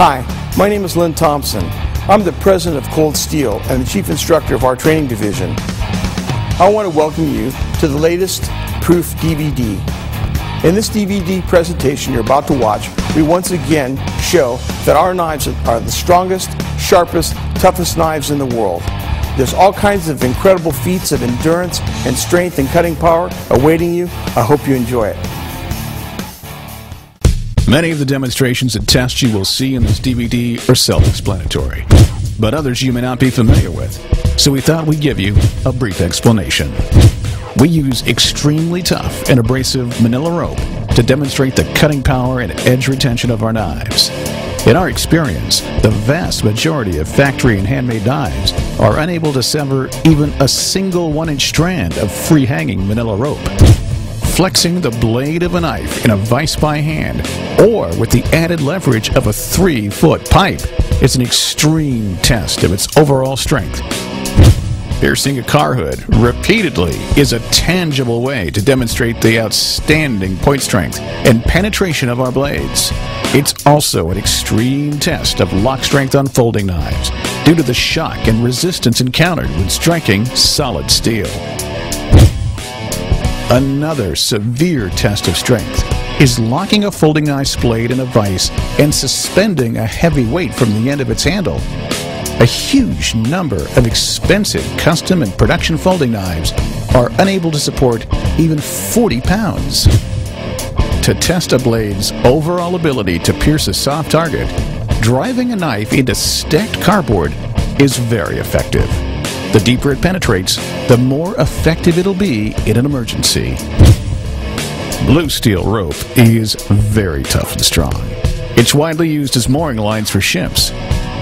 Hi, my name is Lynn Thompson. I'm the president of Cold Steel and the chief instructor of our training division. I want to welcome you to the latest Proof DVD. In this DVD presentation you're about to watch, we once again show that our knives are the strongest, sharpest, toughest knives in the world. There's all kinds of incredible feats of endurance and strength and cutting power awaiting you. I hope you enjoy it. Many of the demonstrations and tests you will see in this DVD are self-explanatory, but others you may not be familiar with, so we thought we'd give you a brief explanation. We use extremely tough and abrasive manila rope to demonstrate the cutting power and edge retention of our knives. In our experience, the vast majority of factory and handmade knives are unable to sever even a single 1-inch strand of free-hanging manila rope. Flexing the blade of a knife in a vise by hand or with the added leverage of a 3-foot pipe is an extreme test of its overall strength. Piercing a car hood repeatedly is a tangible way to demonstrate the outstanding point strength and penetration of our blades. It's also an extreme test of lock strength on folding knives due to the shock and resistance encountered when striking solid steel. Another severe test of strength is locking a folding knife's blade in a vise and suspending a heavy weight from the end of its handle. A huge number of expensive custom and production folding knives are unable to support even 40 pounds. To test a blade's overall ability to pierce a soft target, driving a knife into stacked cardboard is very effective. The deeper it penetrates, the more effective it'll be in an emergency. Blue steel rope is very tough and strong. It's widely used as mooring lines for ships.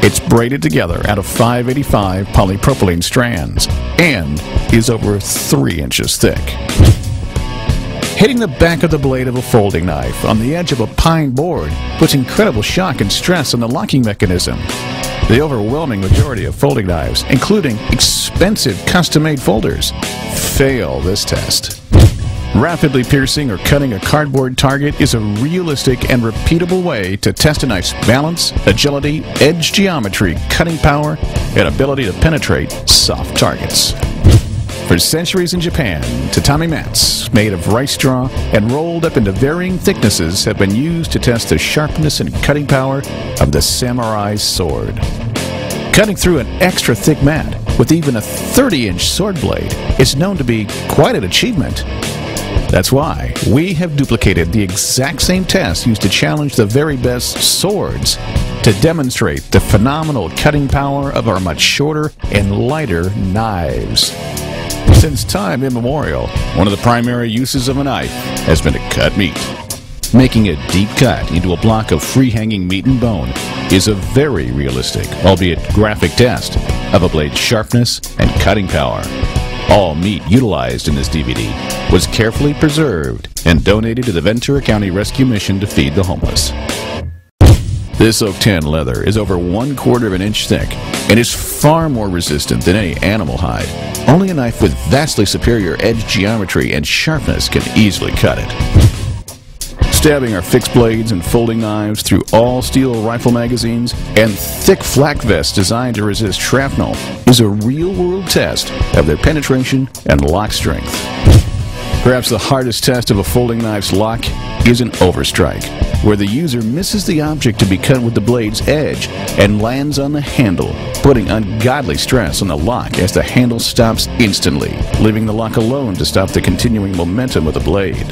It's braided together out of 585 polypropylene strands and is over 3 inches thick. Hitting the back of the blade of a folding knife on the edge of a pine board puts incredible shock and stress on the locking mechanism. The overwhelming majority of folding knives, including expensive custom-made folders, fail this test. Rapidly piercing or cutting a cardboard target is a realistic and repeatable way to test a knife's balance, agility, edge geometry, cutting power, and ability to penetrate soft targets. For centuries in Japan, tatami mats made of rice straw and rolled up into varying thicknesses have been used to test the sharpness and cutting power of the samurai's sword. Cutting through an extra thick mat with even a 30-inch sword blade is known to be quite an achievement. That's why we have duplicated the exact same test used to challenge the very best swords to demonstrate the phenomenal cutting power of our much shorter and lighter knives. Since time immemorial, one of the primary uses of a knife has been to cut meat. Making a deep cut into a block of free-hanging meat and bone is a very realistic, albeit graphic test of a blade's sharpness and cutting power. All meat utilized in this DVD was carefully preserved and donated to the Ventura County Rescue Mission to feed the homeless. This oak tan leather is over 1/4 of an inch thick and is far more resistant than any animal hide. Only a knife with vastly superior edge geometry and sharpness can easily cut it. Stabbing our fixed blades and folding knives through all-steel rifle magazines and thick flak vests designed to resist shrapnel is a real-world test of their penetration and lock strength. Perhaps the hardest test of a folding knife's lock is an overstrike, where the user misses the object to be cut with the blade's edge and lands on the handle, putting ungodly stress on the lock as the handle stops instantly, leaving the lock alone to stop the continuing momentum of the blade.